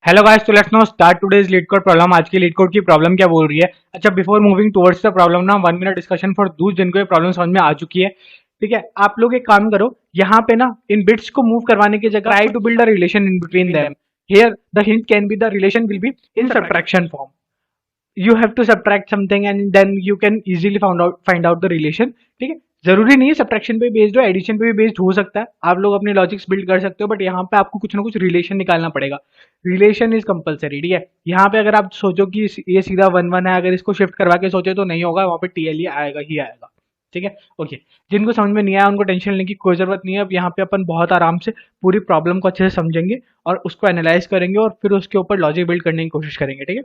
Hello guys, तो let's now start today's leet code problem. आज की लीड कोड की प्रॉब्लम क्या बोल रही है? अच्छा, before moving towards the problem ना 1 मिनट डिस्कशन फॉर दूस जिनको ये प्रॉब्लम समझ में आ चुकी है। ठीक है, आप लोग एक काम करो, यहाँ पे ना इन बिट्स को मूव करवाने की जगह try to build a relation in between them. Here the hint can be the relation will be in subtraction form. You have to subtract something and then you can easily find out the relation. ठीक है, जरूरी नहीं है subtraction पे based हो, addition पे भी based हो सकता है। आप लोग अपने लॉजिक्स बिल्ड कर सकते हो, बट यहाँ पे आपको कुछ ना कुछ रिलेशन निकालना पड़ेगा। Relation is compulsory. ठीक है, यहाँ पे अगर आप सोचो कि ये सीधा 1 1 है, अगर इसको शिफ्ट करवा के सोचे तो नहीं होगा, वहां पे टीएल ही आएगा ही आएगा। ठीक है, ओके। जिनको समझ में नहीं आया उनको टेंशन लेने की कोई जरूरत नहीं है। अब यहाँ पे अपन बहुत आराम से पूरी प्रॉब्लम को अच्छे से समझेंगे और उसको एनालाइज करेंगे और फिर उसके ऊपर लॉजिक बिल्ड करने की कोशिश करेंगे। ठीक है,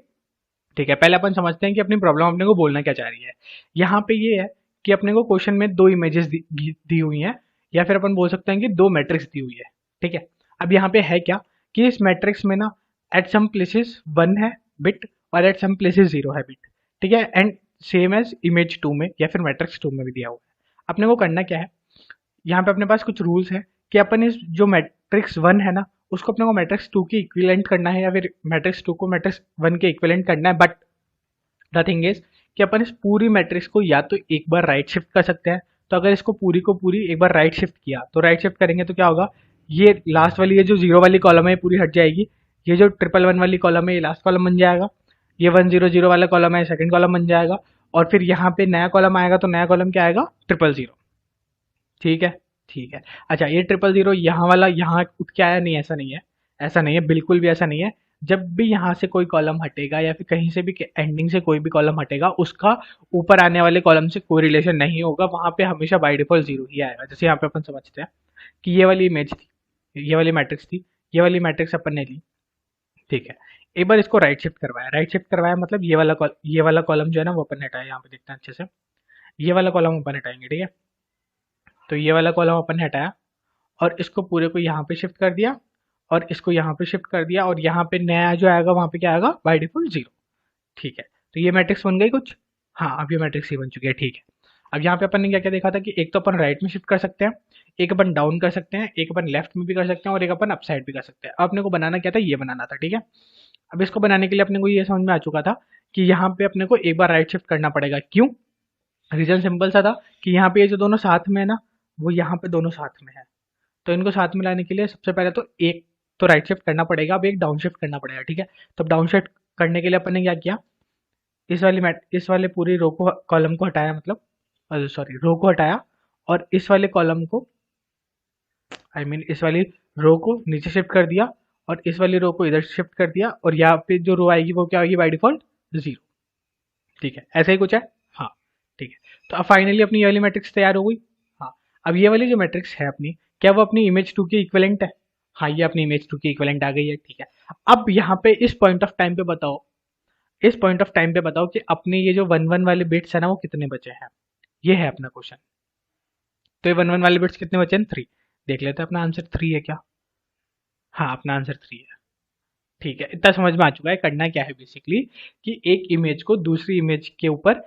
ठीक है, पहले अपन समझते हैं कि अपनी प्रॉब्लम अपने को बोलना क्या चाह रही है। यहाँ पे ये है कि अपने को क्वेश्चन में दो इमेजेस दी हुई हैं, या फिर अपन बोल सकते हैं कि दो मैट्रिक्स दी हुई है। ठीक है, अब यहाँ पे है क्या कि इस मैट्रिक्स में ना एट सम प्लेसेस 1 है बिट और एट सम प्लेसेस 0 है बिट। ठीक है, एंड सेम एज इमेज 2 में या फिर मैट्रिक्स 2 में भी दिया हुआ है। अपने को करना क्या है, यहाँ पे अपने पास कुछ रूल्स है कि अपन इस जो मैट्रिक्स 1 है ना, उसको अपने को मैट्रिक्स 2 के इक्विवेलेंट करना है, या फिर मैट्रिक्स 2 को मैट्रिक्स 1 के इक्विवेलेंट करना है। बट द थिंग इज कि अपन इस पूरी मैट्रिक्स को या तो एक बार राइट शिफ्ट कर सकते हैं। तो अगर इसको पूरी को पूरी एक बार राइट शिफ्ट किया, तो राइट शिफ्ट करेंगे तो क्या होगा, ये लास्ट वाली, ये जो 0 वाली कॉलम है ये पूरी हट जाएगी। ये जो 1 1 1 वाली कॉलम है ये लास्ट कॉलम बन जाएगा। ये 1 0 0 वाला कॉलम है सेकंड कॉलम बन जाएगा। और फिर यहाँ पे नया कॉलम आएगा, तो नया कॉलम क्या आएगा, 0 0 0। ठीक है, ठीक है। अच्छा, ये 0 0 0 यहाँ वाला यहाँ उठ के आया, नहीं ऐसा नहीं है, ऐसा नहीं है, बिल्कुल भी ऐसा नहीं है। जब भी यहाँ से कोई कॉलम हटेगा या फिर कहीं से भी एंडिंग से कोई भी कॉलम हटेगा, उसका ऊपर आने वाले कॉलम से कोई रिलेशन नहीं होगा। वहां पे हमेशा बाय डिफॉल्ट 0 ही आएगा। जैसे यहाँ पे अपन समझते हैं कि ये वाली इमेज थी, ये वाली मैट्रिक्स थी, ये वाली मैट्रिक्स अपन ने ली। ठीक है, एक बार इसको राइट शिफ्ट करवाया, राइट शिफ्ट करवाया मतलब ये वाला कॉलम जो है ना वो अपन हटाया। यहाँ पे देखते हैं अच्छे से, ये वाला कॉलम अपन हटाएंगे। ठीक है, तो ये वाला कॉलम अपन ने हटाया और इसको पूरे को यहाँ पे शिफ्ट कर दिया और इसको यहाँ पे शिफ्ट कर दिया, और यहाँ पे नया जो आएगा वहां पे क्या आएगा, बाय डिफॉल्ट 0। ठीक है, तो ये मैट्रिक्स बन गई कुछ। हाँ, अब ये मैट्रिक्स ही बन चुकी है। ठीक है, अब यहाँ पे अपन ने क्या क्या देखा था कि एक तो अपन राइट में शिफ्ट कर सकते हैं, एक अपन डाउन कर सकते हैं, एक अपन लेफ्ट में भी कर सकते हैं, और एक अपन अपसाइड भी कर सकते हैं। अब अपने को बनाना क्या था, ये बनाना था। ठीक है, अब इसको बनाने के लिए अपने को ये समझ में आ चुका था कि यहाँ पे अपने को एक बार राइट शिफ्ट करना पड़ेगा। क्यों? रीजन सिंपल सा था कि यहाँ पे ये जो दोनों साथ में है ना, वो यहाँ पे दोनों साथ में है। तो इनको साथ में लाने के लिए सबसे पहले तो एक तो राइट शिफ्ट करना पड़ेगा, अब एक डाउन शिफ्ट करना पड़ेगा। ठीक है, तो डाउन शिफ्ट करने के लिए अपन ने क्या किया, इस वाले पूरी रो को, कॉलम को हटाया, मतलब सॉरी रो को हटाया, और इस वाले कॉलम को, इस वाली रो को नीचे शिफ्ट कर दिया, और इस वाली रो को इधर शिफ्ट कर दिया, और यहाँ पे जो रो आएगी वो क्या होगी, बाई डिफॉल्ट 0। ठीक है, ऐसा ही कुछ है। हाँ, ठीक है, तो अब फाइनली अपनी ये वाली मैट्रिक्स तैयार हो गई। हाँ, अब ये वाली जो मैट्रिक्स है अपनी, क्या वो अपनी इमेज 2 की इक्विवेलेंट है? हाँ, ये अपनी इमेज 2 की इक्विवेलेंट आ गई है। ठीक है, अब यहाँ पे इस पॉइंट ऑफ टाइम पे बताओ, इस पॉइंट ऑफ टाइम पे बताओ कि अपने ये जो 1 1 वाले बिट्स है ना वो कितने बचे हैं। ये है अपना क्वेश्चन। तो ये 1 1 वाले बिट्स कितने बचे हैं, 3। देख लेते हैं अपना आंसर 3 है क्या। हाँ, अपना आंसर 3 है। ठीक है, इतना समझ में आ चुका है। करना क्या है बेसिकली कि एक इमेज को दूसरी इमेज के ऊपर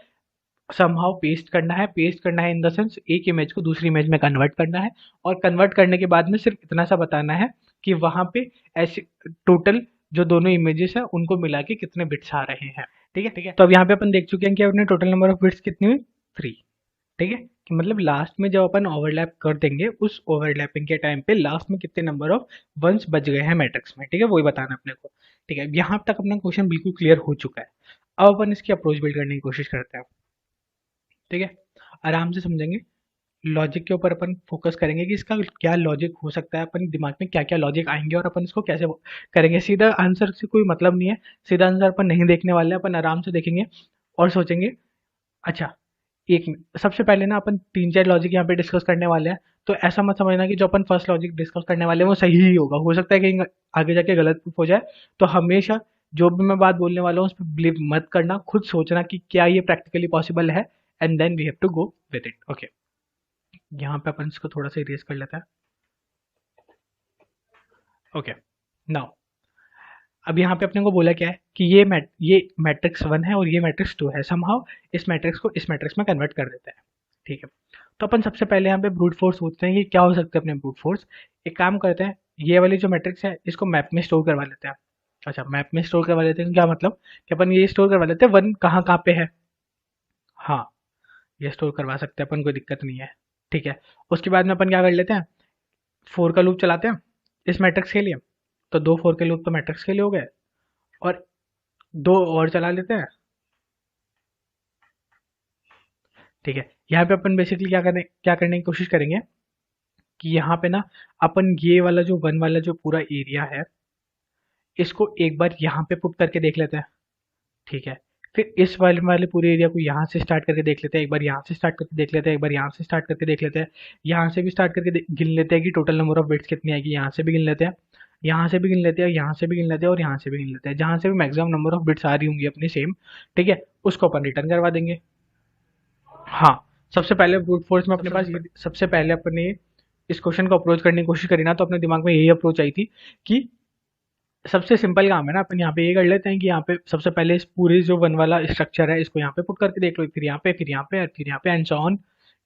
समहाउ पेस्ट करना है। पेस्ट करना है इन द सेंस एक इमेज को दूसरी इमेज में कन्वर्ट करना है, और कन्वर्ट करने के बाद में सिर्फ इतना सा बताना है कि वहां पे ऐसे टोटल जो दोनों इमेजेस है उनको मिला के कितने बिट्स आ रहे हैं। ठीक है, ठीक है, तो अब यहाँ पे अपन देख चुके हैं कि अपने टोटल नंबर ऑफ बिट्स कितनी हुई, 3। ठीक है, कि मतलब लास्ट में जब अपन ओवरलैप कर देंगे, उस ओवरलैपिंग के टाइम पे लास्ट में कितने नंबर ऑफ वंस बच गए हैं मैट्रिक्स में। ठीक है, वही बताना अपने को। ठीक है, यहाँ तक अपना क्वेश्चन बिल्कुल क्लियर हो चुका है। अब अपन इसकी अप्रोच बिल्ड करने की कोशिश करते हैं। ठीक है, आराम से समझेंगे, लॉजिक के ऊपर अपन फोकस करेंगे कि इसका क्या लॉजिक हो सकता है, अपन दिमाग में क्या क्या लॉजिक आएंगे और अपन इसको कैसे करेंगे। सीधा आंसर से कोई मतलब नहीं है, सीधा आंसर अपन नहीं देखने वाले हैं, अपन आराम से देखेंगे और सोचेंगे। अच्छा, एक सबसे पहले ना अपन 3 4 लॉजिक यहाँ पे डिस्कस करने वाले हैं। तो ऐसा मत समझना कि जो अपन फर्स्ट लॉजिक डिस्कस करने वाले हैं वो सही ही होगा, हो सकता है कि आगे जाके गलत प्रूफ हो जाए। तो हमेशा जो भी मैं बात बोलने वाला हूँ उस पर बिलीव मत करना, खुद सोचना कि क्या ये प्रैक्टिकली पॉसिबल है, and then we have to go with it. Okay, यहाँ पे अपन इसको थोड़ा सा इरेज कर लेते हैं। ओके, नाउ अब यहाँ पे अपने को बोला क्या है कि ये मैट्रिक्स 1 है और ये मैट्रिक्स 2 है। समहाउ इस मैट्रिक्स को इस मैट्रिक्स में कन्वर्ट कर देते हैं। ठीक है, तो अपन सबसे पहले यहाँ पे ब्रूट फोर्स सोचते हैं कि क्या हो सकता है अपने ब्रूट फोर्स। एक काम करते हैं, ये वाली जो मैट्रिक्स है इसको मैप में स्टोर करवा लेते हैं। अच्छा, मैप में स्टोर करवा लेते हैं, क्या मतलब कि अपन ये स्टोर करवा लेते हैं वन कहाँ कहाँ पे है। हाँ, ये स्टोर करवा सकते हैं अपन, कोई दिक्कत नहीं है। ठीक है, उसके बाद में अपन क्या कर लेते हैं, फोर का लूप चलाते हैं इस मैट्रिक्स के लिए। तो दो फोर के लूप तो मैट्रिक्स के लिए हो गए, और दो और चला लेते हैं। ठीक है, यहाँ पे अपन बेसिकली क्या करने की कोशिश करेंगे कि यहाँ पे ना अपन ये वाला जो वन वाला जो पूरा एरिया है, इसको एक बार यहाँ पे पुट करके देख लेते हैं। ठीक है, फिर इस वाले वाले पूरे एरिया को यहाँ से स्टार्ट करके देख लेते हैं, एक बार यहाँ से स्टार्ट करके देख लेते हैं, एक बार यहाँ से स्टार्ट करके देख लेते हैं, यहाँ से भी स्टार्ट करके गिन लेते हैं कि टोटल नंबर ऑफ बिट्स कितनी आएगी, यहाँ से भी गिन लेते हैं, यहाँ से भी गिन लेते हैं, यहाँ से भी गिन लेते हैं, और यहाँ से भी गिन लेते हैं, जहाँ से भी मैक्सिमम नंबर ऑफ बिट्स आ रही होंगी अपनी सेम। ठीक है, उसको अपन रिटर्न करवा देंगे। हाँ, सबसे पहले ब्रूट फोर्स में अपने पास ये सबसे पहले अपने इस क्वेश्चन को अप्रोच करने की कोशिश करी ना, तो अपने दिमाग में यही अप्रोच आई थी कि सबसे सिंपल काम है ना, अपन यहाँ पे ये कर लेते हैं कि यहाँ पे सबसे पहले इस पूरे जो वन वाला स्ट्रक्चर है इसको यहाँ पे पुट करके देख लो, फिर यहाँ पे, फिर यहाँ पे, फिर यहाँ पे, एंड सो ऑन।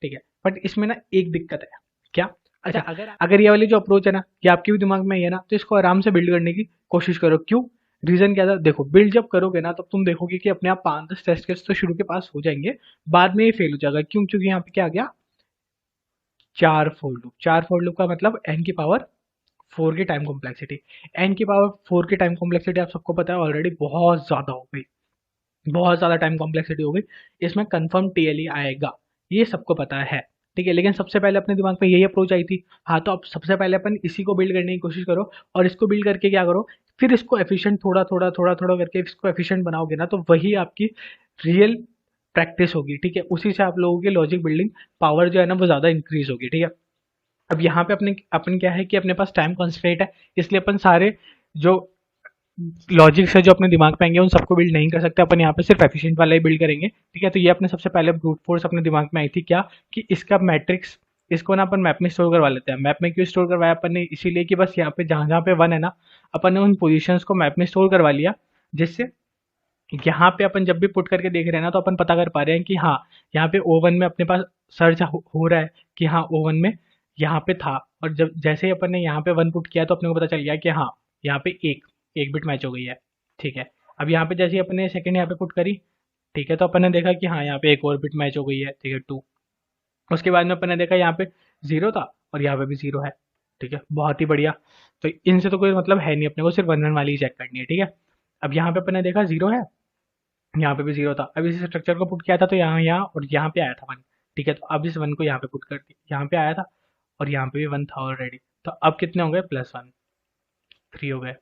ठीक है, बट इसमें ना एक दिक्कत है। क्या? अच्छा, अगर ये वाली जो अप्रोच है ना, ये आपके भी दिमाग में ही है ना, तो इसको आराम से बिल्ड करने की कोशिश करो। क्यों? रीजन क्या था, देखो बिल्ड जब करोगे ना तब तुम देखोगे कि अपने आप 5-10 टेस्ट केस तो शुरू के पास हो जाएंगे, बाद में ये फेल हो जाएगा। क्यों? क्योंकि यहाँ पे क्या आ गया, चार फोर लूप का मतलब एन की पावर फोर की टाइम कॉम्प्लेक्सिटी। एन की पावर फोर की टाइम कॉम्प्लेक्सिटी आप सबको पता है ऑलरेडी, बहुत ज़्यादा हो गई, बहुत ज़्यादा टाइम कॉम्प्लेक्सिटी हो गई। इसमें कंफर्म टीएलई आएगा, ये सबको पता है। ठीक है, लेकिन सबसे पहले अपने दिमाग में यही अप्रोच आई थी। हाँ, तो अब सबसे पहले अपन इसी को बिल्ड करने की कोशिश करो, और इसको बिल्ड करके क्या करो, फिर इसको एफिशिएंट थोड़ा थोड़ा करके इसको एफिशिएंट बनाओगे ना, तो वही आपकी रियल प्रैक्टिस होगी। ठीक है, उसी से आप लोगों की लॉजिक बिल्डिंग पावर जो है ना वो ज़्यादा इंक्रीज होगी। ठीक है, अब यहाँ पे अपने अपन क्या है कि अपने पास टाइम कंस्ट्रेंट है, इसलिए अपन सारे जो लॉजिक्स है जो अपने दिमाग पे आएंगे उन सबको बिल्ड नहीं कर सकते, अपन यहाँ पे सिर्फ एफिशिएंट वाला ही बिल्ड करेंगे। ठीक है, तो ये अपने सबसे पहले ब्रूट फोर्स अपने दिमाग में आई थी, क्या कि इसका मैट्रिक्स, इसको ना अपन मैप में स्टोर करवा लेते हैं। मैप में क्यों स्टोर करवाया अपन ने, इसीलिए कि बस यहाँ पे जहाँ जहाँ पे वन है ना, अपन ने उन पोजिशन को मैप में स्टोर करवा लिया, जिससे यहाँ पे अपन जब भी पुट करके देख रहे हैं ना, तो अपन पता कर पा रहे हैं कि हाँ, यहाँ पे O1 में अपने पास सर्च हो रहा है कि हाँ O1 में यहाँ पे था, और जब जैसे ही अपन ने यहाँ पे वन पुट किया तो अपने को पता चल गया कि हाँ, यहाँ पे एक एक बिट मैच हो गई है। ठीक है, अब यहाँ पे जैसे ही अपन ने सेकंड यहाँ पे पुट करी, ठीक है, तो अपन ने देखा कि हाँ यहाँ पे एक और बिट मैच हो गई है। ठीक है, 2। उसके बाद में अपन ने देखा यहाँ पे जीरो था, और यहाँ पे भी जीरो है। ठीक है, बहुत ही बढ़िया। तो इनसे तो कोई मतलब है नहीं, अपने को सिर्फ वन वन वाली चेक करनी है। ठीक है, अब यहाँ पे अपन ने देखा जीरो है, यहाँ पे भी जीरो था। अब इस स्ट्रक्चर को पुट किया था तो यहाँ और यहाँ पे आया था वन। ठीक है, तो अब इस वन को यहाँ पे पुट कर दिया, यहाँ पे आया था और यहाँ पे भी वन था ऑलरेडी। तो अब कितने हो गए, +1, 3 हो गए।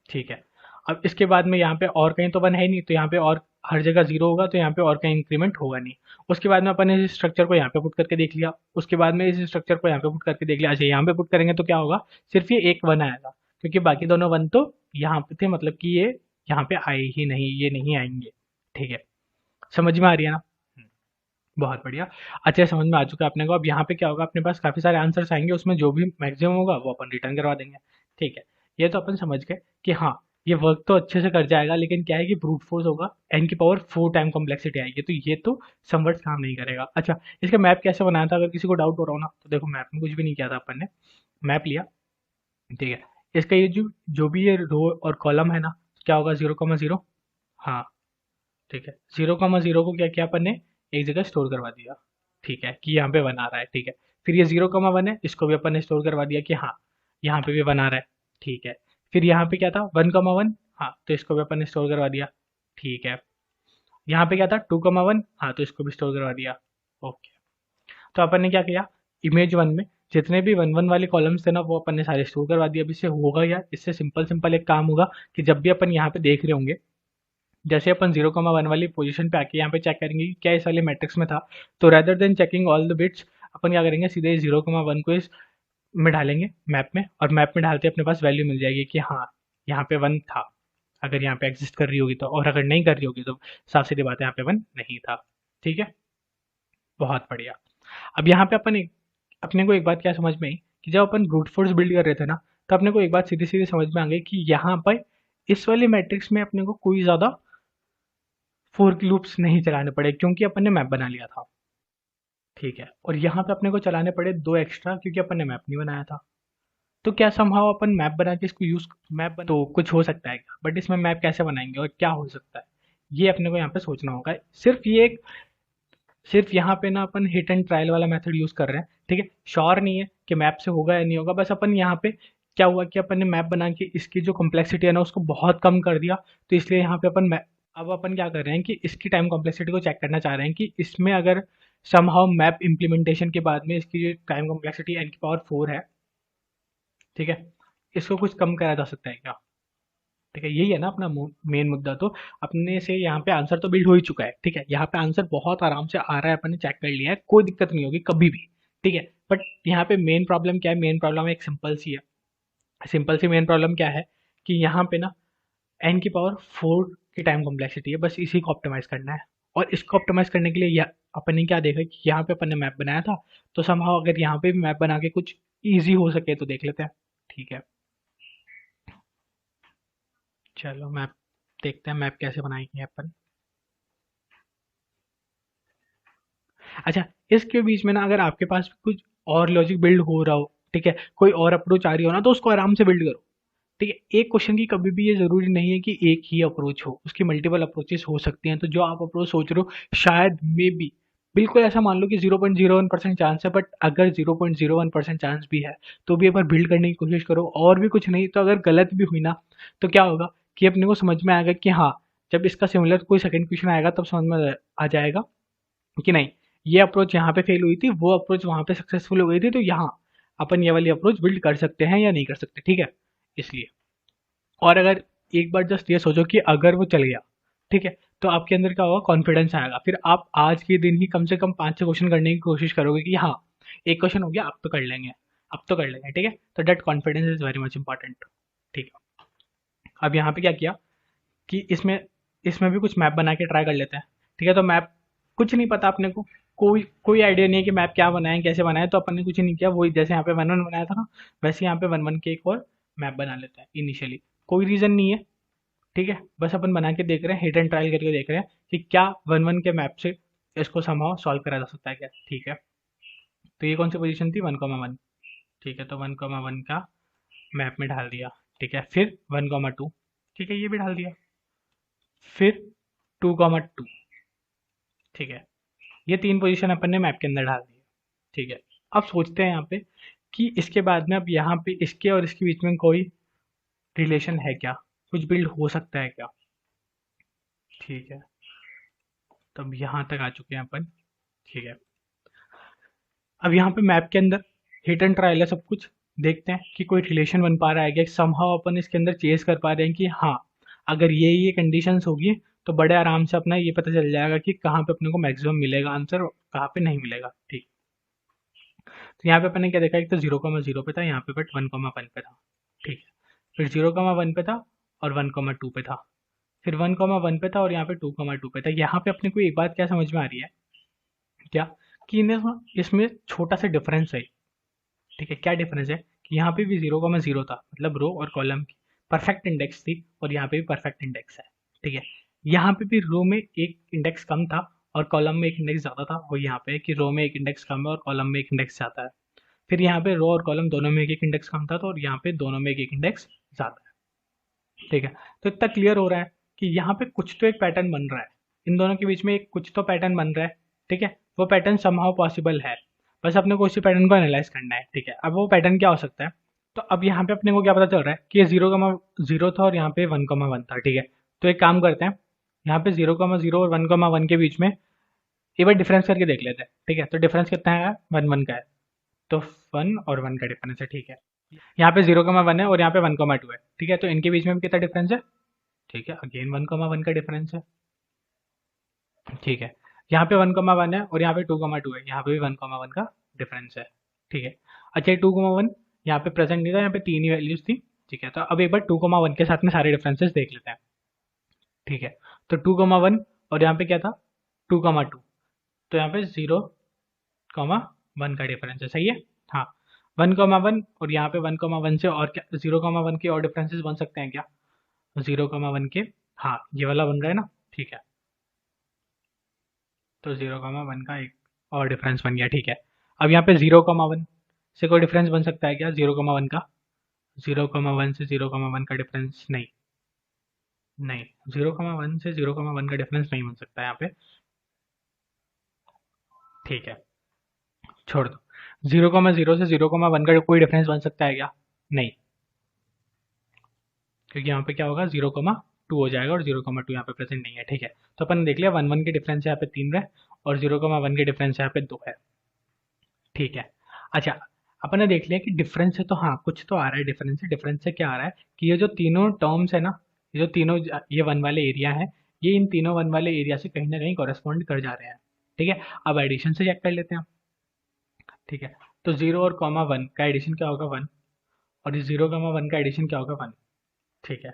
ठीक है, अब इसके बाद में यहाँ पे और कहीं तो वन है ही नहीं, तो यहाँ पे और हर जगह जीरो होगा, तो यहाँ पे और कहीं इंक्रीमेंट होगा नहीं। उसके बाद में अपन ने इस स्ट्रक्चर को यहाँ पे पुट करके देख लिया, उसके बाद में इस स्ट्रक्चर को यहाँ पे पुट करके देख लिया। अच्छा, यहाँ पे पुट करेंगे तो क्या होगा, सिर्फ ये एक वन आएगा, क्योंकि बाकी दोनों वन तो यहाँ पे थे, मतलब कि ये यहाँ पे आए ही नहीं, ये नहीं आएंगे। ठीक है, समझ में आ रही है ना? बहुत बढ़िया। अच्छे समझ में आ चुका है अपने को। अब यहाँ पे क्या होगा, अपने पास काफ़ी सारे आंसर्स आएँगे, उसमें जो भी मैक्सिमम होगा वो अपन रिटर्न करवा देंगे। ठीक है, ये तो अपन समझ गए कि हाँ, ये वर्क तो अच्छे से कर जाएगा, लेकिन क्या है कि ब्रूट फोर्स होगा, एन की पावर 4 टाइम कॉम्प्लेक्सिटी आएगी, तो ये तो समवर्ट्स काम नहीं करेगा। अच्छा, इसका मैप कैसे बनाया था, अगर किसी को डाउट हो रहा हो ना, तो देखो मैप में कुछ भी नहीं किया था अपन ने। मैप लिया, ठीक है, इसका ये जो जो भी ये रो और कॉलम है ना, क्या होगा, 0,0। हाँ, ठीक है, 0,0 को क्या किया अपन ने, एक जगह स्टोर करवा दिया। ठीक है, कि यहाँ पे वन आ रहा है। ठीक है, फिर ये 0,1 है, इसको भी अपन ने स्टोर करवा दिया कि हाँ, यहाँ पे भी वन आ रहा है। ठीक है, फिर यहाँ पे क्या था, 1,1, हाँ, तो इसको भी अपन ने स्टोर करवा दिया। ठीक है, यहाँ पे क्या था, 2,1, हाँ, तो इसको भी स्टोर करवा दिया। ओके, तो अपन ने क्या किया, इमेज वन में जितने भी वन वन वाले कॉलम्स थे ना, वो अपन ने सारे स्टोर करवा दिया। अब इससे होगा क्या, इससे सिंपल सिंपल एक काम होगा कि जब भी अपन यहाँ पे देख रहे होंगे, जैसे अपन 0,1 वाली पोजीशन पे आके यहाँ पे चेक करेंगे कि क्या इस वाले मैट्रिक्स में था, तो rather than checking all the bits, अपन क्या करेंगे, सीधे 0,1 को इस में डालेंगे मैप में, और मैप में डालते अपने पास वैल्यू मिल जाएगी कि हाँ, यहाँ पे वन था, अगर यहाँ पे एग्जिस्ट कर रही होगी तो, और अगर नहीं कर रही होगी तो साफ सीधी बात है, यहाँ पे वन नहीं था। ठीक है, बहुत बढ़िया। अब यहाँ पे अपने को एक बात क्या समझ में आई कि जब अपन ब्रूट फोर्स बिल्ड कर रहे थे ना, तो अपने को एक बात सीधी सीधी समझ में आ गई कि यहाँ पर इस वाले मैट्रिक्स में अपने को कोई ज़्यादा फोर लूप्स नहीं चलाने पड़े, क्योंकि अपन ने मैप बना लिया था। ठीक है, और यहाँ पे अपने को चलाने पड़े दो एक्स्ट्रा, क्योंकि अपन ने मैप नहीं बनाया था। तो क्या समहाउ अपन मैप बना के इसको यूज मैप बना तो कुछ हो सकता है क्या, बट इसमें मैप कैसे बनाएंगे और क्या हो सकता है, ये अपने को यहाँ पे सोचना होगा। सिर्फ यहाँ पे ना अपन हिट एंड ट्रायल वाला मेथड यूज कर रहे हैं, ठीक है। श्योर नहीं है कि मैप से होगा या नहीं होगा, बस अपन यहाँ पे क्या हुआ कि अपन ने मैप बना के इसकी जो कॉम्प्लेक्सिटी है ना उसको बहुत कम कर दिया। तो इसलिए यहाँ पे अब अपन क्या कर रहे हैं कि इसकी टाइम कॉम्प्लेक्सिटी को चेक करना चाह रहे हैं कि इसमें अगर समहाउ मैप इम्प्लीमेंटेशन के बाद में इसकी जो टाइम कॉम्प्लेक्सिटी n⁴ है, ठीक है, इसको कुछ कम करा जा सकता है क्या। ठीक है, यही है ना अपना मेन मुद्दा। तो अपने से यहाँ पे आंसर तो बिल्ड हो ही चुका है, ठीक है, यहाँ पे आंसर बहुत आराम से आ रहा है, अपन ने चेक कर लिया है, कोई दिक्कत नहीं होगी कभी भी, ठीक है। बट यहाँ पे मेन प्रॉब्लम क्या है, मेन प्रॉब्लम एक सिंपल सी है, सिंपल सी मेन प्रॉब्लम क्या है कि यहाँ पे ना n⁴ की टाइम कॉम्प्लेक्सिटी है, बस इसी को ऑप्टिमाइज करना है। और इसको ऑप्टिमाइज करने के लिए अपन ने क्या देखा कि यहाँ पे अपन ने मैप बनाया था, तो समहाउ अगर यहाँ पे भी मैप बना के कुछ ईजी हो सके तो देख लेते हैं, ठीक है। चलो मैप देखते हैं, मैप कैसे बनाएंगे अपन। अच्छा, इसके बीच में ना अगर आपके पास कुछ और लॉजिक बिल्ड हो रहा हो, ठीक है, कोई और अप्रोच आ रही हो ना, तो उसको आराम से बिल्ड करो, ठीक है। एक क्वेश्चन की कभी भी ये जरूरी नहीं है कि एक ही अप्रोच हो, उसकी मल्टीपल अप्रोचेस हो सकती हैं। तो जो आप अप्रोच सोच रहे हो शायद मे बी बिल्कुल ऐसा मान लो कि 0.01% चांस है, बट अगर 0.01% चांस भी है तो भी एक बार बिल्ड करने की कोशिश करो। और भी कुछ नहीं तो अगर गलत भी हुई ना तो क्या होगा कि अपने को समझ में आएगा कि हाँ, जब इसका सिमिलर कोई सेकंड क्वेश्चन आएगा तब समझ में आ जाएगा कि नहीं, ये अप्रोच यहाँ पे फेल हुई थी, वो अप्रोच वहाँ पे सक्सेसफुल हो गई थी, तो यहाँ अपन ये वाली अप्रोच बिल्ड कर सकते हैं या नहीं कर सकते, ठीक है, इसलिए। और अगर एक बार जस्ट ये सोचो कि अगर वो चल गया, ठीक है, तो आपके अंदर क्या होगा, कॉन्फिडेंस आएगा। फिर आप आज के दिन ही कम से कम 5 6 क्वेश्चन करने की कोशिश करोगे कि हाँ, एक क्वेश्चन हो गया, अब तो कर लेंगे, अब तो कर लेंगे, ठीक है। तो that confidence is very much important, ठीक है। अब यहाँ पे क्या किया कि इसमें इसमें भी कुछ मैप बना के ट्राई कर लेते हैं, ठीक है। तो मैप कुछ नहीं पता अपने को, कोई कोई आइडिया नहीं है कि मैप क्या बनाएं कैसे बनाएं, तो अपन ने कुछ नहीं किया, वही जैसे यहाँ पे 1 1 बनाया था ना, वैसे यहाँ पे 1 1 के एक और मैप बना लेते हैं इनिशियली। कोई रीज़न नहीं है, ठीक है, बस अपन बना के देख रहे हैं, हिट एंड ट्रायल करके देख रहे हैं कि क्या 1 1 के मैप से इसको समहाउ सॉल्व करा जा सकता है क्या, ठीक है। तो ये कौन सी पोजीशन थी, 1 1, ठीक है। तो 1 1 का मैप में डाल दिया, ठीक है। फिर 1 2, ठीक है, ये भी डाल दिया। फिर 2 2, ठीक है, ये 3 पोजीशन अपन ने मैप के अंदर डाल दी है, ठीक है। अब सोचते हैं यहाँ पे कि इसके बाद में अब यहाँ पे इसके और इसके बीच में कोई रिलेशन है क्या, कुछ बिल्ड हो सकता है क्या, ठीक है। तब यहाँ तक आ चुके हैं अपन, ठीक है। अब यहाँ पे मैप के अंदर हिट एंड ट्रायल है सब कुछ, देखते हैं कि कोई रिलेशन बन पा रहा है क्या, समहाउ अपन इसके अंदर चेस कर पा रहे हैं कि हाँ, अगर ये कंडीशंस होगी तो बड़े आराम से अपना ये पता चल जाएगा कि कहाँ पे अपने को मैक्सिमम मिलेगा आंसर और कहाँ पे नहीं मिलेगा, ठीक। तो यहाँ पे अपन ने क्या देखा, एक तो 0 0 पे था यहाँ पे, बट 1 1 पे था, ठीक है। फिर 0 1 पे था और 1 2 पे था, फिर 1 1 पे था और यहाँ पे 2 2 पे था। यहाँ पे अपने को एक बात क्या समझ में आ रही है, क्या कि इन्हें इसमें छोटा सा डिफरेंस है, ठीक है। क्या डिफरेंस है कि यहाँ पे भी 0 0 था, मतलब रो और कॉलम की परफेक्ट इंडेक्स थी, और यहाँ पे भी परफेक्ट इंडेक्स है, ठीक है। यहाँ पे भी रो में एक इंडेक्स कम था और कॉलम में एक इंडेक्स ज़्यादा था, वो यहाँ पे है कि रो में एक इंडेक्स कम है और कॉलम में एक इंडेक्स ज़्यादा है। फिर यहाँ पे रो और कॉलम दोनों में एक एक इंडेक्स कम था, तो और यहाँ पे दोनों में एक एक इंडेक्स ज़्यादा है, ठीक है। तो इतना क्लियर हो रहा है कि यहाँ पे कुछ तो एक पैटर्न बन रहा है, इन दोनों के बीच में एक कुछ तो पैटर्न बन रहा है, ठीक है। वो पैटर्न समहाउ पॉसिबल है, बस अपने को उसी पैटर्न को एनालाइज करना है, ठीक है। अब वो पैटर्न क्या हो सकता है, तो अब यहाँ पे अपने को क्या पता चल रहा है कि ये 0 0 था और यहाँ पे 1 1 था, ठीक है। तो एक काम करते हैं, यहाँ पे 0 0 और 1 1 के बीच में एक बार डिफरेंस करके देख लेते हैं, ठीक है। तो डिफरेंस कितना है, 1 1 का है, तो 1 और 1 का डिफरेंस है, ठीक है। यहाँ पे 0 1 है और यहाँ पे 1 2 है, ठीक है। तो इनके बीच में भी कितना डिफरेंस है, ठीक है, अगेन 1 1 का डिफरेंस है, ठीक है। यहाँ पे 1 1 है और यहाँ पे 2 2 है, यहाँ पे भी 1 1 का डिफरेंस है, ठीक है। अच्छा, 2 1 यहाँ पे प्रेजेंट नहीं था, यहाँ पे 3 ही वैल्यूज थी, ठीक है। तो अब एक बार 2 1 के साथ में सारे डिफरेंसेस देख लेते हैं, ठीक है। तो 2 1 और यहाँ पे क्या था, 2 2, तो यहाँ पे 0 1 का डिफरेंस है, सही है। हाँ, 1 1 और यहाँ पे 1 1 से और क्या 0 1 के और डिफरेंसेस बन सकते हैं क्या, 0 1 के, हाँ ये वाला बन रहा है ना, ठीक है। तो 0 1 का एक और डिफरेंस बन गया, ठीक है। अब यहाँ पे 0 1 से कोई डिफरेंस बन सकता है क्या, 0 1 का, 0,1 से 0,1 का डिफरेंस नहीं, नहीं 0,1 से 0,1 का डिफरेंस नहीं बन सकता यहाँ पे। ठीक है, छोड़ दो। 0,0 से 0,1 का कोई डिफरेंस बन सकता है क्या? नहीं, क्योंकि यहाँ पे क्या होगा, 0,2 हो जाएगा और 0,2 यहाँ पे प्रेजेंट नहीं है। ठीक है, तो अपन ने देख लिया 1 1 के डिफरेंस यहाँ पे 3 है और 0,1 के डिफरेंस यहाँ पे 2 है। ठीक है, अच्छा, अपन ने देख लिया कि डिफरेंस है, तो हाँ कुछ तो आ रहा है डिफरेंस से। डिफरेंस से क्या आ रहा है कि ये जो तीनों टर्म्स है ना, ये जो तीनों ये वन वाले एरिया है, ये इन तीनों वन वाले एरिया से कहीं ना कहीं कॉरेस्पॉन्ड कर जा रहे हैं। ठीक है, अब एडिशन से चेक कर लेते हैं। ठीक है, तो 0 और 1 का एडिशन क्या होगा? 1। और इस 0,1 का एडिशन क्या होगा? 1। ठीक है,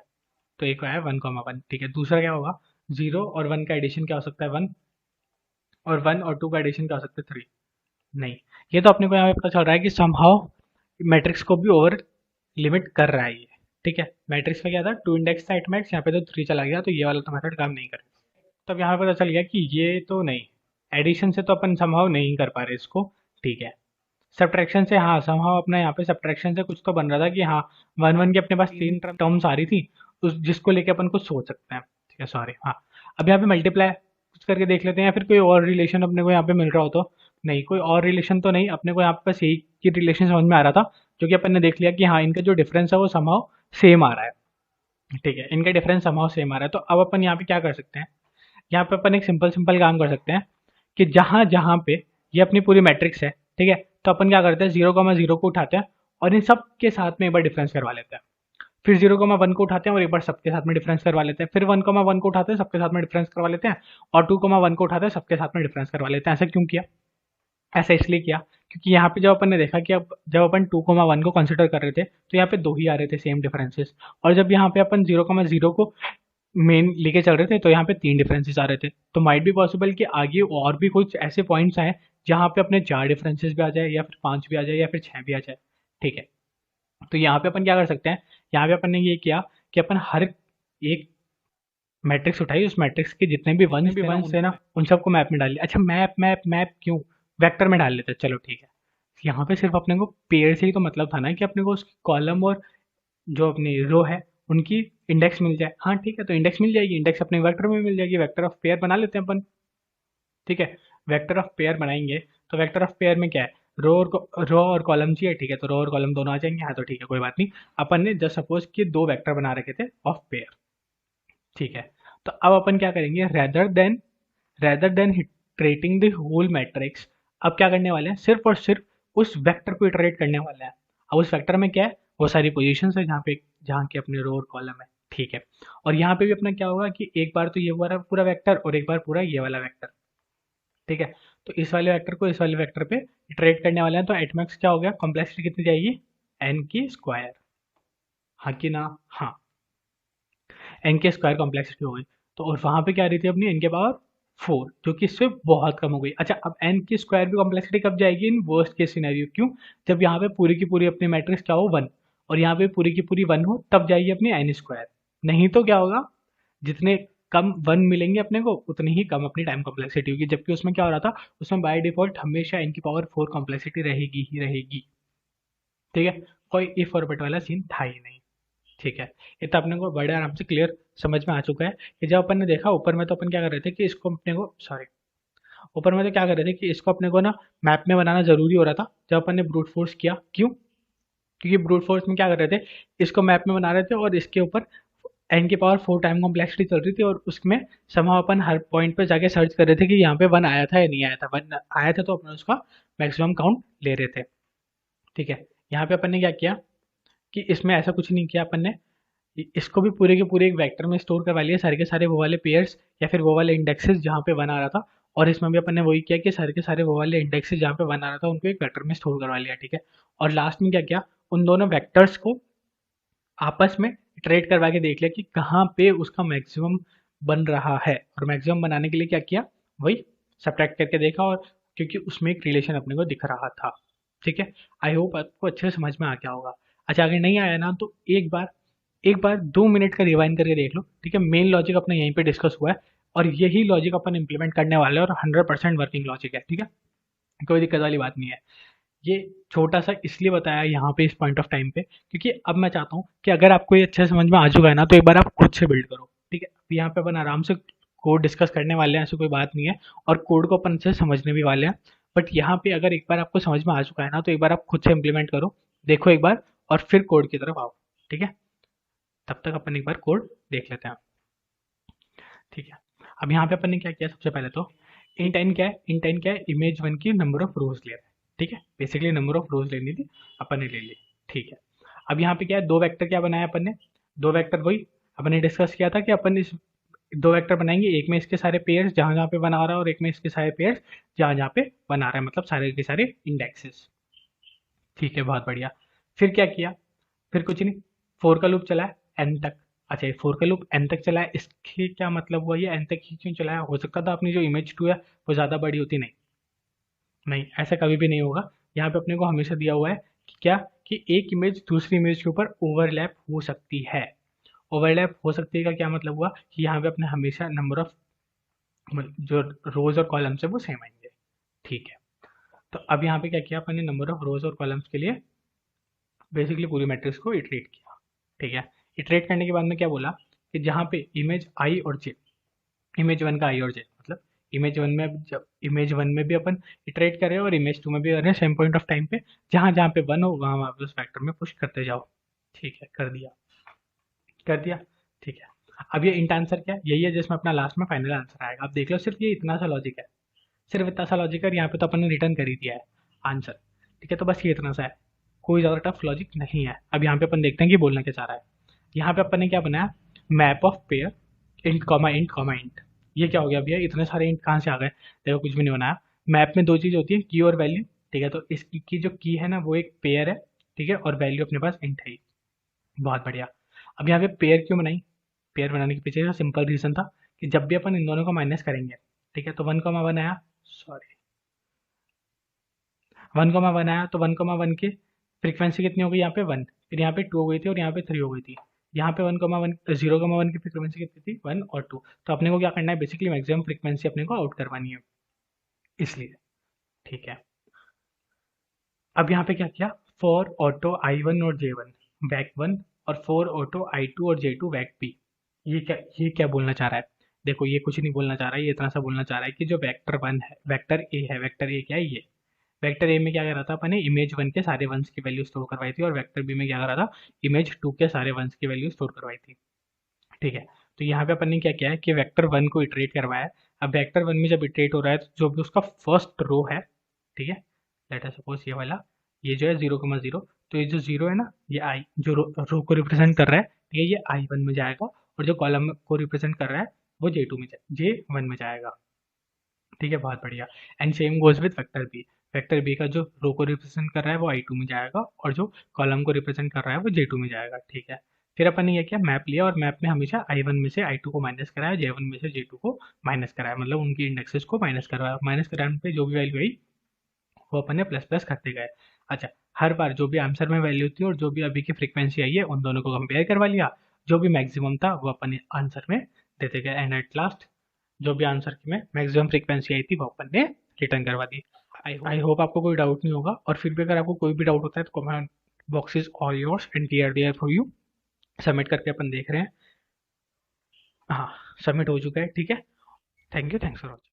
तो एक आया 1,1। ठीक है, दूसरा क्या होगा? 0 और 1 का एडिशन क्या हो सकता है? 1। और 1 और 2 का एडिशन क्या हो सकता है? 3। नहीं, ये तो अपने को यहाँ पे पता चल रहा है कि समहाउ मैट्रिक्स को भी ओवर लिमिट कर रहा है ये। ठीक है, मैट्रिक्स में क्या था? 2 इंडेक्स था एट मैक्स, यहाँ पे तो 3 चला गया, तो ये वाला तो मेथड काम नहीं करेगा। तब यहाँ पे पता चल गया कि ये तो नहीं, एडिशन से तो अपन समहाउ नहीं कर पा रहे इसको। ठीक है, सब्ट्रैक्शन से हाँ समहाउ अपना यहाँ पे सब्ट्रैक्शन से कुछ तो बन रहा था कि हाँ 1 1 की अपने पास 3 टर्म्स आ रही थी, उस जिसको लेके अपन कुछ सोच सकते हैं। ठीक है, सॉरी, हाँ। अब यहाँ पे मल्टीप्लाई कुछ करके देख लेते हैं, या फिर कोई और रिलेशन अपने को यहाँ पे मिल रहा हो तो। नहीं, कोई और रिलेशन तो नहीं, अपने को यहाँ पे बस यही की रिलेशन समझ में आ रहा था, जो कि अपन ने देख लिया कि हाँ इनका जो डिफरेंस है वो समहाउ सेम आ रहा है। ठीक है, इनका डिफरेंस समहाउ सेम आ रहा है, तो अब अपन यहाँ पे क्या कर सकते हैं? यहाँ पे अपन एक सिंपल सिंपल काम कर सकते हैं कि जहाँ जहाँ पे ये अपनी पूरी मैट्रिक्स है, ठीक है, तो अपन क्या करते हैं? 0,0 को उठाते हैं और इन सब के साथ में एक बार डिफरेंस करवा लेते हैं। फिर 0,1 को उठाते हैं और एक बार सबके साथ में डिफरेंस करवा लेते हैं। फिर 1,1 को उठाते हैं, सबके साथ में डिफरेंस करवा लेते हैं। और 2,1 को उठाते हैं, सबके साथ में डिफरेंस करवा लेते हैं। ऐसा क्यों किया? ऐसा इसलिए किया क्योंकि यहाँ पे जब अपन ने देखा कि अब जब अपन 2,1 को कंसिडर कर रहे थे तो यहाँ पे दो ही आ रहे थे सेम डिफरेंसेस, और जब यहाँ पे अपन 0,0 को मेन लेके चल रहे थे तो यहाँ पे 3 डिफरेंसेस आ रहे थे। तो माइट बी पॉसिबल कि आगे और भी कुछ ऐसे पॉइंट्स आए जहाँ पे अपने 4 डिफरेंसेस भी आ जाए, या फिर 5 भी आ जाए, या फिर 6 भी आ जाए। ठीक है, तो यहाँ पे अपन क्या कर सकते हैं? यहाँ पे अपन ने ये किया कि अपन हर एक मैट्रिक्स उठाई, उस मैट्रिक्स के जितने भी वंस थे ना उन सबको मैप में डाल लिया। अच्छा, मैप मैप मैप क्यों? वेक्टर में डाल लेते हैं, चलो ठीक है। यहाँ पे सिर्फ अपने को पेयर से ही तो मतलब था ना कि अपने को उसकी कॉलम और जो अपनी रो है उनकी इंडेक्स मिल जाए। हाँ ठीक है, तो इंडेक्स मिल जाएगी, इंडेक्स अपने वेक्टर में मिल जाएगी, वेक्टर ऑफ पेयर बना लेते हैं अपन। ठीक है, वेक्टर ऑफ पेयर बनाएंगे तो वेक्टर ऑफ पेयर में क्या है? रो और कॉलम चाहिए। ठीक है, तो रो और कॉलम दोनों आ जाएंगे। हाँ तो ठीक है, कोई बात नहीं। अपन ने जस्ट सपोज कि 2 वेक्टर बना रखे थे ऑफ पेयर। ठीक है, तो अब अपन क्या करेंगे? Rather than iterating the whole matrix, अब क्या करने वाले हैं? सिर्फ और सिर्फ उस वेक्टर को इटरेट करने वाले हैं। अब उस वेक्टर में क्या है? वो सारी पोजीशंस है जहाँ के अपने रो और कॉलम है। ठीक है, और यहाँ पे भी अपना क्या होगा कि एक बार तो ये वाला पूरा वेक्टर और एक बार पूरा ये वाला वेक्टर। ठीक है, तो इस वाले वेक्टर को इस वाले वेक्टर पे इटरेट करने वाले हैं, तो एट मैक्स क्या हो गया? कॉम्प्लेक्सिटी कितनी जाएगी? एन की स्क्वायर। हाँ कि ना? हाँ, एन के स्क्वायर कॉम्प्लेक्सिटी हो गई। तो और वहां पे क्या आ रही थी अपनी? एन के पावर 4, जो कि इससे बहुत कम हो गई। अच्छा, अब एन की स्क्वायर भी कॉम्प्लेक्सिटी कब जाएगी? In worst case scenario. क्यों? जब यहाँ पे पूरी की पूरी अपनी मैट्रिक्स क्या हो? 1, और यहाँ पे पूरी की पूरी 1 हो, तब जाएगी अपनी एन स्क्वायर। नहीं तो क्या होगा? जितने कम 1 मिलेंगे अपने को उतनी ही कम अपनी टाइम कॉम्प्लेक्सिटी होगी, जबकि उसमें क्या हो रहा था? उसमें बाय डिफॉल्ट हमेशा एन की पावर 4 कॉम्प्लेक्सिटी रहेगी ही रहेगी। ठीक है, कोई इफ और बट वाला सीन था ही नहीं। ठीक है, ये तो अपने को बड़े आराम से क्लियर समझ में आ चुका है कि जब अपन ने देखा ऊपर में, तो अपन क्या कर रहे थे कि इसको अपने को सॉरी ऊपर में तो क्या कर रहे थे कि इसको अपने को ना मैप में बनाना जरूरी हो रहा था जब अपन ने ब्रूट फोर्स किया। क्यों? क्योंकि ब्रूट फोर्स में क्या कर रहे थे? इसको मैप में बना रहे थे और इसके ऊपर एन की पावर 4 टाइम कॉम्प्लेक्सिटी चल रही थी, और उसमें समाव अपन हर पॉइंट पे जाके सर्च कर रहे थे कि यहाँ पे 1 आया था या नहीं आया था। 1 आया था तो अपन उसका मैक्सिमम काउंट ले रहे थे। ठीक है, यहाँ पे अपन ने क्या किया कि इसमें ऐसा कुछ नहीं किया अपन ने, इसको भी पूरे के पूरे एक वेक्टर में स्टोर करवा लिया, सारे के सारे वो वाले पेयर्स या फिर वो वाले इंडेक्सेस जहाँ पे बना रहा था। और इसमें भी अपन ने वही किया कि सारे के सारे वो वाले इंडेक्सेस जहाँ पे बना रहा था उनको एक वेक्टर में स्टोर करवा लिया। ठीक है, और लास्ट में क्या किया? उन दोनों वेक्टर्स को आपस में इटरेट करवा के देख लिया कि कहाँ पे उसका मैक्सिमम बन रहा है, और मैक्सिमम बनाने के लिए क्या किया? वही सब्ट्रैक्ट करके देखा, और क्योंकि उसमें एक रिलेशन अपने को दिख रहा था। ठीक है, आई होप आपको अच्छे से समझ में आ गया होगा। अच्छा, अगर नहीं आया ना तो एक बार 2 मिनट का रिवाइंड करके देख लो। ठीक है, मेन लॉजिक अपना यहीं पे डिस्कस हुआ है, और यही लॉजिक अपन इम्प्लीमेंट करने वाले हैं, और 100% वर्किंग लॉजिक है। ठीक है, कोई दिक्कत वाली बात नहीं है। ये छोटा सा इसलिए बताया यहाँ पे इस पॉइंट ऑफ टाइम पे, क्योंकि अब मैं चाहता हूँ कि अगर आपको ये अच्छे से समझ में आ चुका है ना, तो एक बार आप खुद से बिल्ड करो। ठीक है, अब यहाँ पे अपन आराम से कोड डिस्कस करने वाले हैं, ऐसी कोई बात नहीं है, और कोड को अपन से समझने भी वाले हैं। बट यहाँ पे अगर एक बार आपको समझ में आ चुका है ना, तो एक बार आप खुद से इम्प्लीमेंट करो, देखो एक बार, और फिर कोड की तरफ आओ। ठीक है, तब तक अपन एक बार कोड देख लेते हैं। ठीक है, अब यहाँ पे अपन ने क्या किया, सबसे पहले तो इंट n क्या है, इंट n क्या है, इमेज वन की नंबर ऑफ रोज ले रहा है। ठीक है, बेसिकली नंबर ऑफ रोज लेनी थी, अपन ने ले ली। ठीक है, अब यहाँ पे क्या है, दो वेक्टर क्या बनाया अपन ने, दो वेक्टर वही अपन ने डिस्कस किया था कि अपन इस दो वेक्टर बनाएंगे, एक में इसके सारे पेयर्स जहाँ जहाँ पे बना रहा है, और एक में इसके सारे पेयर्स जहाँ जहाँ पे बना रहा है, मतलब सारे के सारे इंडेक्सेस। ठीक है, बहुत बढ़िया। फिर क्या किया, फिर कुछ नहीं, फोर का लूप चलाया एन तक। अच्छा, ये फोर का लूप एन तक चलाया, इसके क्या मतलब हुआ, ये एन तक ही क्यों चलाया, हो सकता था अपनी जो इमेज टू है वो ज़्यादा बड़ी होती, नहीं नहीं, ऐसा कभी भी नहीं होगा। यहाँ पे अपने को हमेशा दिया हुआ है कि क्या, कि एक इमेज दूसरी इमेज के ऊपर ओवरलैप हो सकती है। ओवरलैप हो सकती है का क्या मतलब हुआ, कि यहाँ पे अपने हमेशा नंबर ऑफ जो रोज और कॉलम्स है वो सेम आएंगे। ठीक है, तो अब यहाँ पे क्या किया अपन ने, नंबर ऑफ रोज और कॉलम्स के लिए बेसिकली पूरी मैट्रिक्स को इटरेट किया। ठीक है, इटरेट करने के बाद में क्या बोला, कि जहाँ पे इमेज आई और जे, इमेज वन का आई और जे मतलब इमेज वन में, जब इमेज वन में भी अपन इटरेट कर रहे हैं और इमेज टू में भी कर रहे हैं, सेम पॉइंट ऑफ टाइम पे जहाँ जहाँ पे वन हो वहाँ वहाँ पे उस फैक्टर में पुश करते जाओ। ठीक है, कर दिया, कर दिया। ठीक है, अब ये इंट आंसर क्या है, यही है जिसमें अपना लास्ट में फाइनल आंसर आएगा। आप देख लो, सिर्फ ये इतना सा लॉजिक है, सिर्फ इतना सा लॉजिक है, और यहाँ पे तो अपन ने रिटर्न कर ही दिया है आंसर। ठीक है, तो बस ये इतना सा है, कोई ज़्यादा टफ लॉजिक नहीं है। अब यहाँ पे अपन देखते हैं कि बोलना क्या चाह रहा है। यहाँ पे अपन ने क्या बनाया, map of pair int comma int comma int. ये क्या हो गया भैया, इतने सारे इंट कहाँ से आ गए, देखो कुछ भी नहीं बनाया। मैप में दो चीज़ होती है, की और वैल्यू। ठीक है, तो इसकी की जो की है ना वो एक पेयर है। ठीक है, और वैल्यू अपने पास इंट है ही। बहुत बढ़िया। अब यहाँ पे पेयर क्यों बनाई, पेयर बनाने के पीछे का सिंपल रीजन था कि जब भी अपन इन दोनों को माइनस करेंगे, ठीक है, तो वन कॉमा वन आया, सॉरी, वन कॉमा वन आया, तो वन कॉमा वन की फ्रीक्वेंसी कितनी हो गई, यहाँ पे वन, फिर यहाँ पे टू हो गई थी, और यहाँ पे थ्री हो गई थी। यहाँ पे one comma one, zero comma one की फ्रीक्वेंसी कितनी थी, वन और टू। तो अपने को क्या करना है, बेसिकली मैक्सिमम फ्रीक्वेंसी अपने को आउट करवानी है, इसलिए। ठीक है, अब यहाँ पे क्या किया, फॉर ऑटो आई वन और जे वन वैक वन, और फॉर ऑटो आई टू और जे टू वैक पी। ये क्या बोलना चाह रहा है, देखो ये कुछ नहीं बोलना चाह रहा है, ये इतना सा बोलना चाह रहा है कि जो वेक्टर वन है, वेक्टर ए है, वेक्टर ए क्या है, ये वेक्टर ए में क्या करा था अपन ने, इमेज वन के सारे वंस की वैल्यू स्टोर करवाई थी, और वेक्टर बी में क्या करा था, इमेज टू के सारे वंस की वैल्यू स्टोर करवाई थी। ठीक है, तो यहाँ पे अपन ने क्या किया है कि वेक्टर वन को इटरेट करवाया है। अब वेक्टर वन में जब इटरेट हो रहा है, तो जो भी उसका फर्स्ट रो है, ठीक है, लेट अस सपोज ये वाला, ये जो है जीरो कमा जीरो, तो ये जो जीरो है ना, ये आई जो रो को रिप्रेजेंट कर रहा है, ठीक है, ये आई वन में जाएगा, और जो कॉलम को रिप्रेजेंट कर रहा है वो जे टू में जे वन में जाएगा। ठीक है, बहुत बढ़िया। And same goes with vector B, vector B का जो रो को रिप्रेजेंट कर रहा है वो आई टू में जाएगा, और जो कॉलम को रिप्रेजेंट कर रहा है वो जे टू में जाएगा। ठीक है, फिर अपन ने ये किया, मैप लिया, और मैप में हमेशा आई वन में से आई टू को माइनस कराया, जे वन में से जे टू को माइनस कराया, मतलब उनकी इंडेक्सेस को माइनस करवाया। माइनस कराने पे जो भी वैल्यू आई वो अपन ने प्लस प्लस करते गए। अच्छा, हर बार जो भी आंसर में वैल्यू थी और जो भी अभी की फ्रीक्वेंसी आई है, उन दोनों को कंपेयर करवा लिया, जो भी मैक्सिमम था वो अपन आंसर में देते गए, एंड एट लास्ट जो भी आंसर की में मैक्सिमम फ्रीक्वेंसी आई थी वो अपन ने रिटर्न करवा दी। आई होप आपको कोई डाउट नहीं होगा, और फिर भी अगर आपको कोई भी डाउट होता है तो comment box is all yours and clear there for you. Submit करके अपन देख रहे हैं, हाँ सबमिट हो चुका है। ठीक है, thank you, thanks for watching.